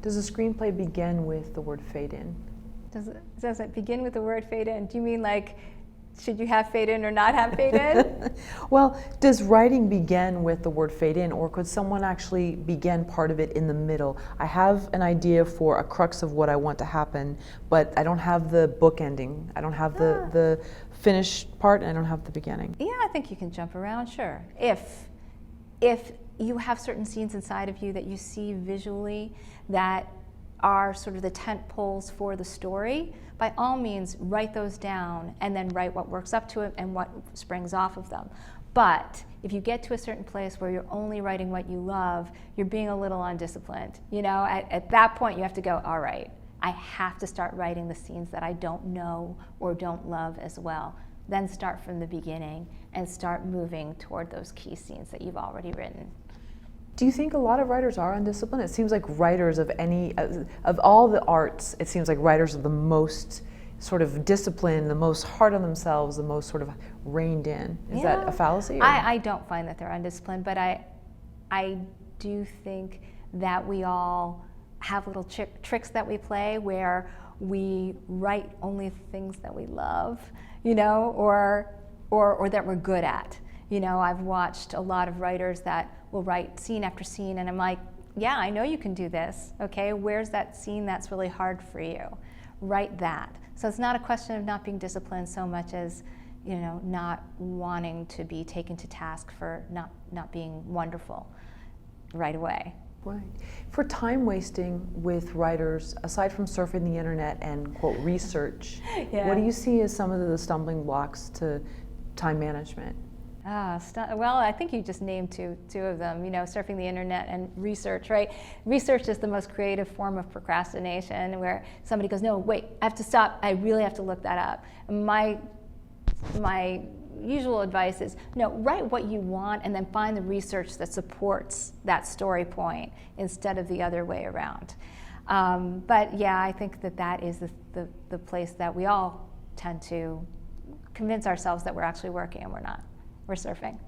Does a screenplay begin with the word fade in? Does it begin with the word fade in? Do you mean like, should you have fade in or not have fade in? Well, does writing begin with the word fade in, or could someone actually begin part of it in the middle? I have an idea for a crux of what I want to happen, but I don't have the book ending. I don't have the finished part, and I don't have the beginning. Yeah, I think you can jump around, sure. If you have certain scenes inside of you that you see visually that are sort of the tent poles for the story, by all means write those down and then write what works up to it and what springs off of them. But if you get to a certain place where you're only writing what you love, you're being a little undisciplined. You know, at that point you have to go, all right, I have to start writing the scenes that I don't know or don't love as well. Then start from the beginning and start moving toward those key scenes that you've already written. Do you think a lot of writers are undisciplined? It seems like writers of all the arts, it seems like writers are the most sort of disciplined, the most hard on themselves, the most sort of reined in. Is that a fallacy? I don't find that they're undisciplined, but I do think that we all have little tricks that we play where we write only things that we love, you know, or that we're good at. You know, I've watched a lot of writers that will write scene after scene, and I'm like, yeah, I know you can do this, okay? Where's that scene that's really hard for you? Write that. So it's not a question of not being disciplined so much as, you know, not wanting to be taken to task for not being wonderful right away. Right. For time wasting with writers, aside from surfing the internet and, quote, research, what do you see as some of the stumbling blocks to time management? Well, I think you just named two of them, you know, surfing the internet and research, right? Research is the most creative form of procrastination, where somebody goes, no, wait, I have to stop, I really have to look that up. My usual advice is, no, write what you want and then find the research that supports that story point instead of the other way around. But yeah, I think that is the place that we all tend to convince ourselves that we're actually working and we're not. We're surfing.